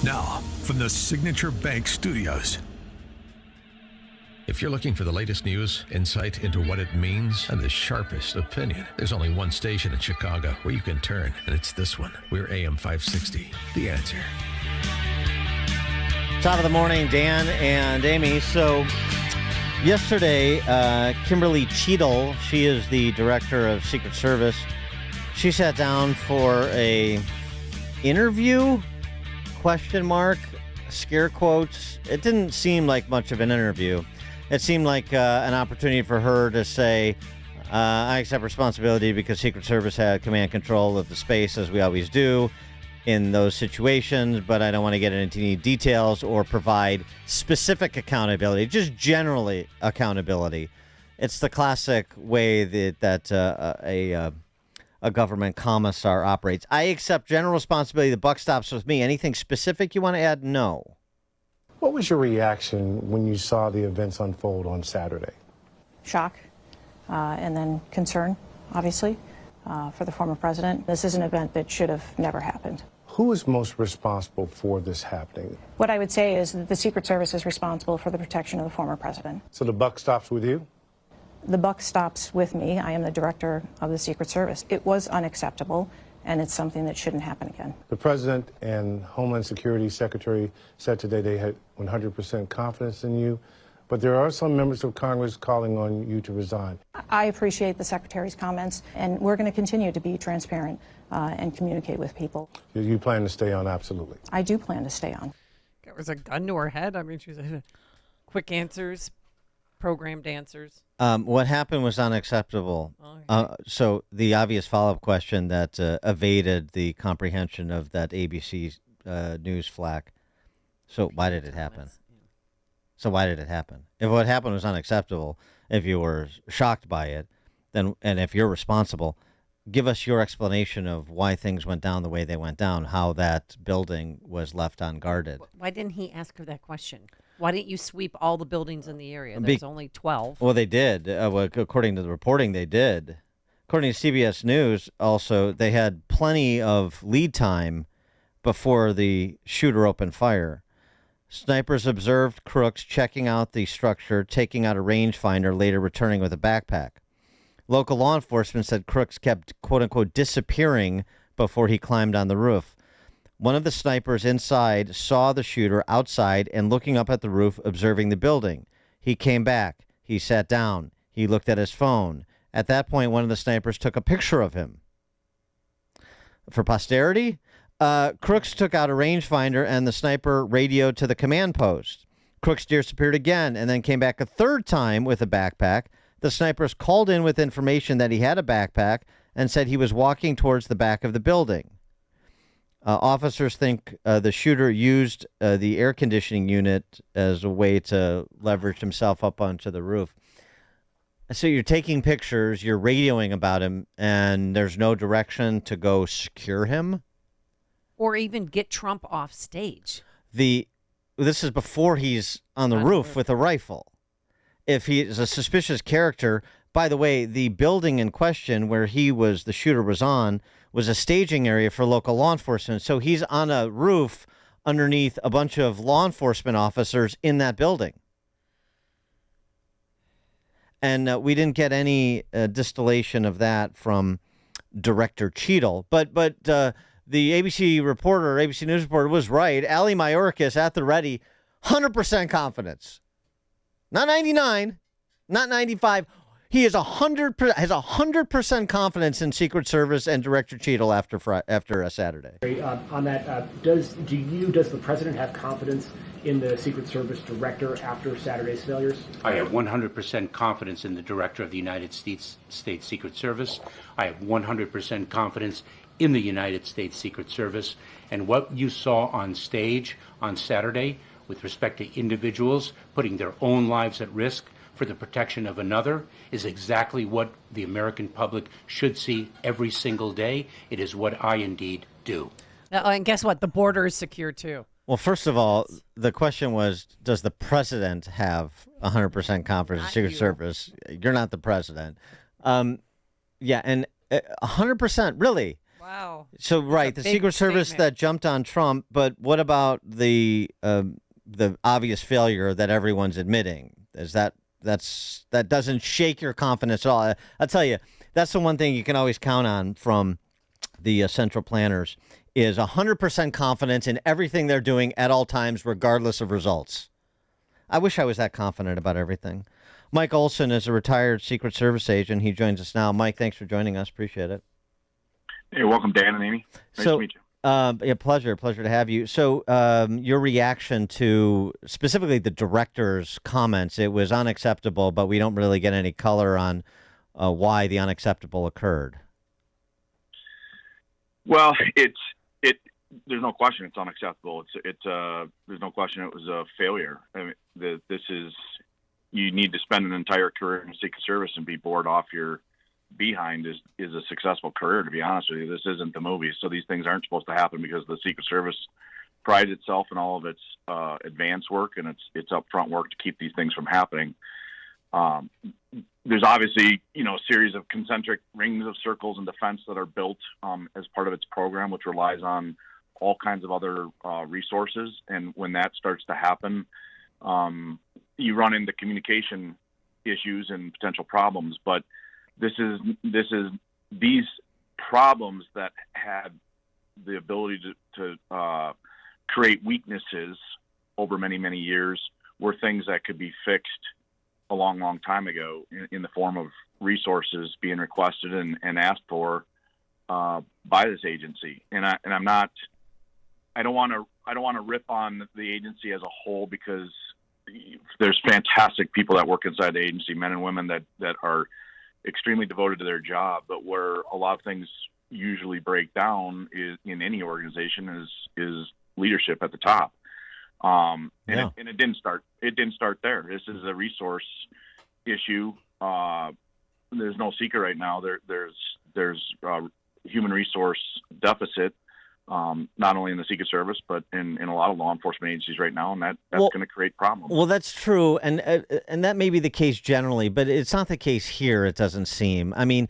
Now, from the Signature Bank Studios. If you're looking for the latest news, insight into what it means, and the sharpest opinion, there's only one station in Chicago where you can turn, and it's this one. We're AM 560, The Answer. Top of the morning, Dan and Amy. So yesterday, Kimberly Cheadle, she is the director of Secret Service. She sat down for a interview, ? Scare quotes. It didn't seem like much of an interview. It seemed like an opportunity for her to say, I accept responsibility because Secret Service had command control of the space, as we always do in those situations, but I don't want to get into any details or provide specific accountability, just generally accountability. It's the classic way that a government commissar operates. I accept general responsibility. The buck stops with me. Anything specific you want to add? No. What was your reaction when you saw the events unfold on Saturday? Shock, and then concern, obviously, for the former president. This is an event that should have never happened. Who is most responsible for this happening? What I would say is that the Secret Service is responsible for the protection of the former president. So the buck stops with you? The buck stops with me. I am the director of the Secret Service. It was unacceptable, and it's something that shouldn't happen again. The President and Homeland Security Secretary said today they had 100% confidence in you, but there are some members of Congress calling on you to resign. I appreciate the Secretary's comments, and we're going to continue to be transparent and communicate with people. You plan to stay on, absolutely? I do plan to stay on. There was a gun to her head. I mean, she was quick answers, programmed answers. What happened was unacceptable. So the obvious follow-up question that evaded the comprehension of that ABC news flack. So why did it happen? So why did it happen? If what happened was unacceptable, if you were shocked by it, then, and if you're responsible, give us your explanation of why things went down the way they went down, how that building was left unguarded. Why didn't he ask her that question? Why didn't you sweep all the buildings in the area? There's only 12. Well, they did. According to the reporting, they did. According to CBS News, also, they had plenty of lead time before the shooter opened fire. Snipers observed Crooks checking out the structure, taking out a rangefinder, later returning with a backpack. Local law enforcement said Crooks kept, quote-unquote, disappearing before he climbed on the roof. One of the snipers inside saw the shooter outside and looking up at the roof, observing the building. He came back. He sat down. He looked at his phone. At that point, one of the snipers took a picture of him. For posterity, Crooks took out a rangefinder and the sniper radioed to the command post. Crooks disappeared again and then came back a third time with a backpack. The snipers called in with information that he had a backpack and said he was walking towards the back of the building. Officers think the shooter used the air conditioning unit as a way to leverage himself up onto the roof. So you're taking pictures, you're radioing about him, and there's no direction to go secure him? Or even get Trump off stage. This is before he's on the roof with a rifle. If he is a suspicious character, by the way, the building in question where the shooter was on, was a staging area for local law enforcement. So he's on a roof underneath a bunch of law enforcement officers in that building. And we didn't get any distillation of that from Director Cheadle. But the ABC News reporter was right. Ali Mayorkas at the ready, 100% confidence. Not 99, not 95. He has 100% confidence in Secret Service and Director Cheadle after Saturday. On that, does the president have confidence in the Secret Service director after Saturday's failures? I have 100% confidence in the director of the United States Secret Service. I have 100% confidence in the United States Secret Service. And what you saw on stage on Saturday with respect to individuals putting their own lives at risk for the protection of another is exactly what the American public should see every single day. It is what I indeed do. And guess what? The border is secure, too. Well, first of all, the question was, does the president have 100% confidence in Secret Service? You're not the president. Yeah, and 100%, really. Wow. So right, the big Secret Service statement. that jumped on Trump, but what about the obvious failure that everyone's admitting? That doesn't shake your confidence at all. I'll tell you, that's the one thing you can always count on from the central planners is 100% confidence in everything they're doing at all times, regardless of results. I wish I was that confident about everything. Mike Olson is a retired Secret Service agent. He joins us now. Mike, thanks for joining us. Appreciate it. Hey, welcome, Dan and Amy. Nice to meet you. Yeah, pleasure to have you. So, your reaction to specifically the director's comments, it was unacceptable, but we don't really get any color on why the unacceptable occurred. Well, there's no question it's unacceptable. There's no question it was a failure. I mean, you need to spend an entire career in the Secret Service and be bored off your behind is a successful career, to be honest with you. This isn't the movies, so these things aren't supposed to happen because the Secret Service prides itself in all of its advanced work and its upfront work to keep these things from happening. There's obviously, a series of concentric rings of circles and defense that are built as part of its program, which relies on all kinds of other resources. And when that starts to happen, you run into communication issues and potential problems. But these problems that had the ability to create weaknesses over many, many years were things that could be fixed a long, long time ago in the form of resources being requested and asked for by this agency. And I don't want to rip on the agency as a whole, because there's fantastic people that work inside the agency, men and women that are extremely devoted to their job. But where a lot of things usually break down in any organization is leadership at the top. It didn't start there. This is a resource issue. There's no secret right now. There's human resource deficit, not only in the Secret Service, but in a lot of law enforcement agencies right now, and that's going to create problems. Well, that's true, and that may be the case generally, but it's not the case here, it doesn't seem. I mean,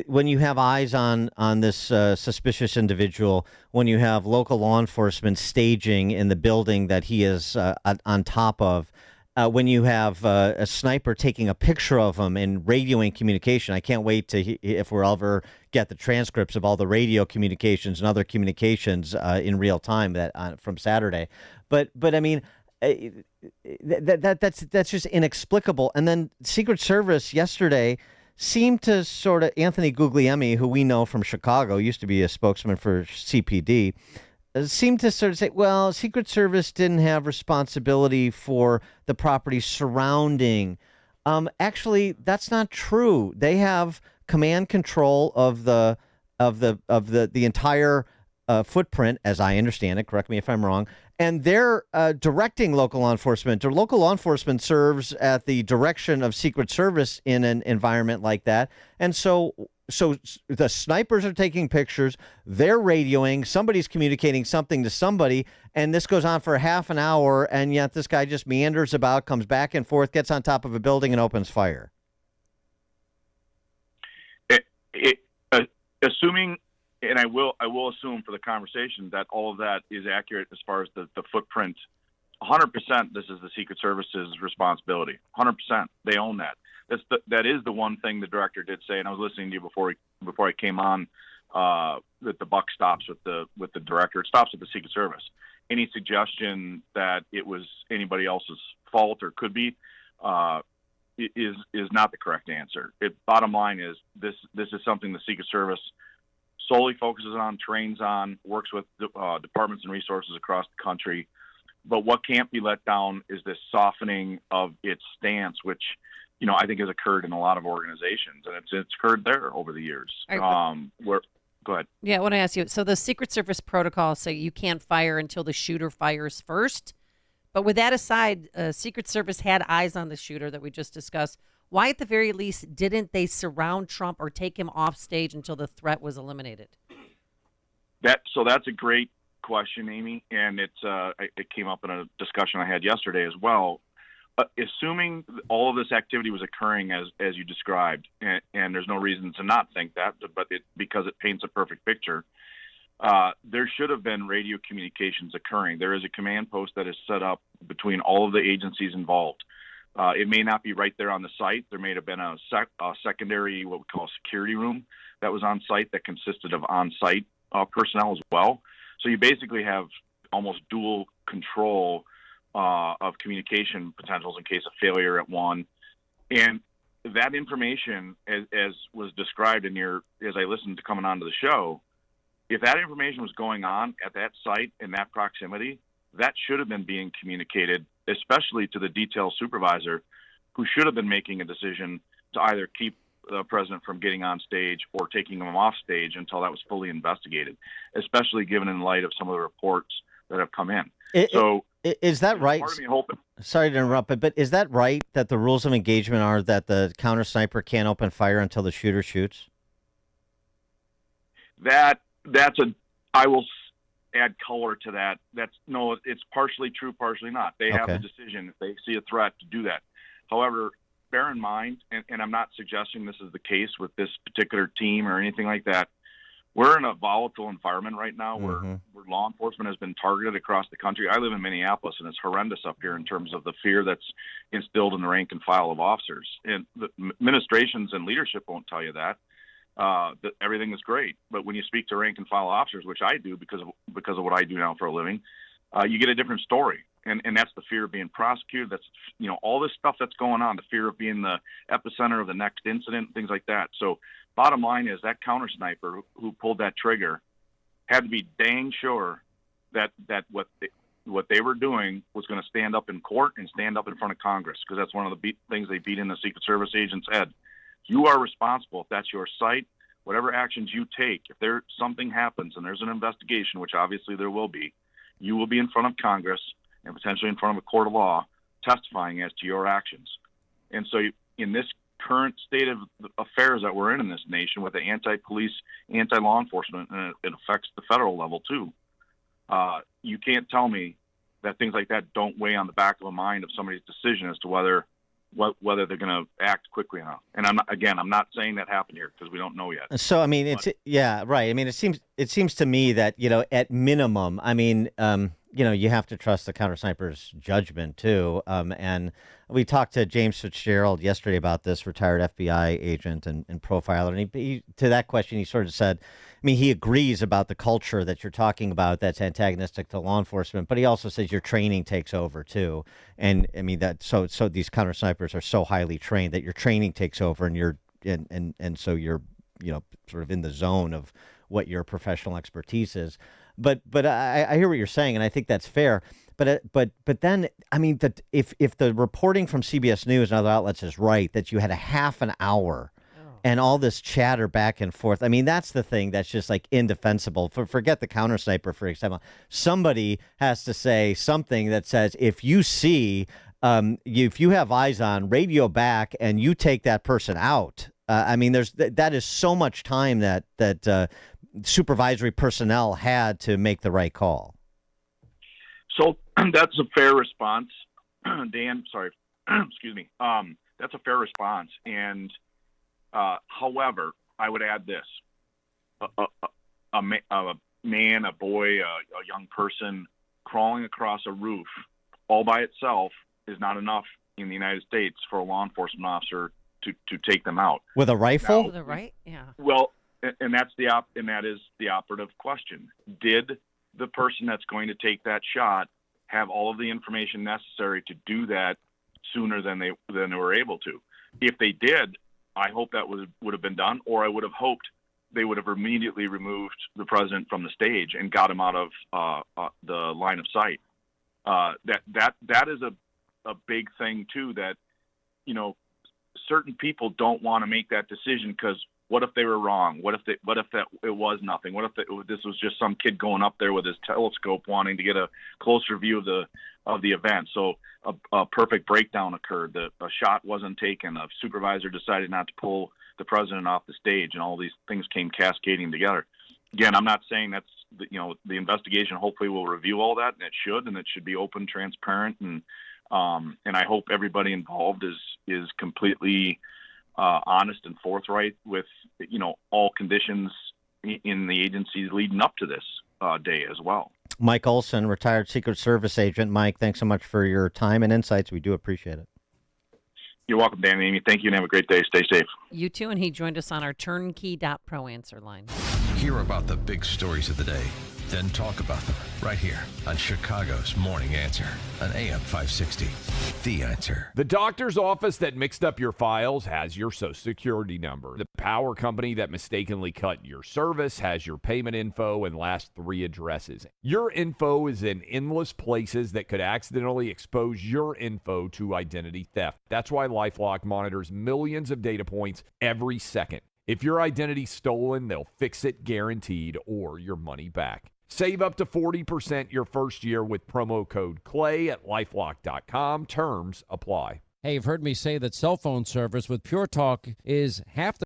when you have eyes on this suspicious individual, when you have local law enforcement staging in the building that he is on top of, when you have a sniper taking a picture of him and radioing communication. I can't wait if we'll ever get the transcripts of all the radio communications and other communications in real time from Saturday. But I mean, that's just inexplicable. And then Secret Service yesterday seemed to sort of, Anthony Guglielmi, who we know from Chicago, used to be a spokesman for CPD, seemed to sort of say, well, Secret Service didn't have responsibility for the property surrounding. Actually, that's not true. They have command control of the entire footprint, as I understand it. Correct me if I'm wrong. And they're directing local law enforcement. Or local law enforcement serves at the direction of Secret Service in an environment like that. And so the snipers are taking pictures, they're radioing, somebody's communicating something to somebody, and this goes on for half an hour, and yet this guy just meanders about, comes back and forth, gets on top of a building, and opens fire. Assuming, and I will assume for the conversation that all of that is accurate as far as the footprint, 100% this is the Secret Service's responsibility. 100%. They own that. That is the one thing the director did say, and I was listening to you before I came on, that the buck stops with the director. It stops with the Secret Service. Any suggestion that it was anybody else's fault or could be is not the correct answer. Bottom line is this is something the Secret Service solely focuses on, trains on, works with departments and resources across the country. But what can't be let down is this softening of its stance, which I think has occurred in a lot of organizations, and it's occurred there over the years. Go ahead. Yeah, I want to ask you. So the Secret Service protocols say you can't fire until the shooter fires first. But with that aside, Secret Service had eyes on the shooter that we just discussed. Why, at the very least, didn't they surround Trump or take him off stage until the threat was eliminated? So that's a great question, Amy, and it came up in a discussion I had yesterday as well. assuming all of this activity was occurring as you described, and there's no reason to not think that, but because it paints a perfect picture, there should have been radio communications occurring. There is a command post that is set up between all of the agencies involved. It may not be right there on the site. There may have been a secondary, what we call a security room, that was on site that consisted of on-site personnel as well. So you basically have almost dual control of communication potentials in case of failure at one. And that information, as was described as I listened to coming onto the show, if that information was going on at that site in that proximity, that should have been being communicated, especially to the detail supervisor, who should have been making a decision to either keep the president from getting on stage or taking him off stage until that was fully investigated, especially given in light of some of the reports that have come in. Is that right? Sorry to interrupt, but is that right that the rules of engagement are that the counter sniper can't open fire until the shooter shoots? I will add color to that. It's partially true, partially not. They have the decision if they see a threat to do that. However, bear in mind, and I'm not suggesting this is the case with this particular team or anything like that, we're in a volatile environment right now where law enforcement has been targeted across the country. I live in Minneapolis, and it's horrendous up here in terms of the fear that's instilled in the rank and file of officers. And the administrations and leadership won't tell you that everything is great. But when you speak to rank and file officers, which I do because of what I do now for a living, you get a different story. And that's the fear of being prosecuted. That's, all this stuff that's going on, the fear of being the epicenter of the next incident, things like that. So bottom line is that counter sniper who pulled that trigger had to be dang sure that what they were doing was going to stand up in court and stand up in front of Congress, because that's one of the things they beat in the Secret Service agent's head. You are responsible if that's your site. Whatever actions you take, if something happens and there's an investigation, which obviously there will be, you will be in front of Congress and potentially in front of a court of law testifying as to your actions. And so in this current state of affairs that we're in this nation with the anti-police, anti-law enforcement, and it affects the federal level too, you can't tell me that things like that don't weigh on the back of the mind of somebody's decision as to whether they're going to act quickly enough. And I'm not saying that happened here because we don't know yet. So I mean, right. I mean, it seems to me that at minimum, I mean, you have to trust the counter sniper's judgment too. And we talked to James Fitzgerald yesterday about this, retired FBI agent and profiler, and he to that question he sort of said, I mean, he agrees about the culture that you're talking about that's antagonistic to law enforcement, but he also says your training takes over too. And I mean that so these counter snipers are so highly trained that your training takes over, and so you're sort of in the zone of what your professional expertise is. But I hear what you're saying, and I think that's fair. But then I mean that if the reporting from CBS News and other outlets is right, that you had a half an hour and all this chatter back and forth. I mean, that's the thing that's just like indefensible. Forget the counter sniper, for example. Somebody has to say something that says, if you see, if you have eyes on, radio back, and you take that person out. I mean, that is so much time that supervisory personnel had to make the right call. So that's a fair response, Dan. Sorry, excuse me. That's a fair response, and however, I would add this: a man, a boy, a young person crawling across a roof all by itself is not enough in the United States for a law enforcement officer to take them out with a rifle. With a right, yeah. Well, and that is the operative question: did the person that's going to take that shot have all of the information necessary to do that sooner than they were able to? If they did, I hope that would have been done, or I would have hoped they would have immediately removed the president from the stage and got him out of the line of sight. That is a big thing too. That certain people don't want to make that decision because what if they were wrong? What if it was nothing? What if this was just some kid going up there with his telescope wanting to get a closer view of the event? So a perfect breakdown occurred. A shot wasn't taken. A supervisor decided not to pull the president off the stage, and all these things came cascading together. Again, I'm not saying that's the investigation hopefully will review all that, and it should be open, transparent, and And I hope everybody involved is completely honest and forthright with, all conditions in the agencies leading up to this day as well. Mike Olson, retired Secret Service agent. Mike, thanks so much for your time and insights. We do appreciate it. You're welcome, Dan and Amy. Thank you, and have a great day. Stay safe. You too, and he joined us on our turnkey.pro answer line. Hear about the big stories of the day, then talk about them right here on Chicago's Morning Answer on AM 560. The Answer. The doctor's office that mixed up your files has your Social Security number. The power company that mistakenly cut your service has your payment info and last 3 addresses. Your info is in endless places that could accidentally expose your info to identity theft. That's why LifeLock monitors millions of data points every second. If your identity's stolen, they'll fix it guaranteed or your money back. Save up to 40% your first year with promo code CLAY at LifeLock.com. Terms apply. Hey, you've heard me say that cell phone service with Pure Talk is half the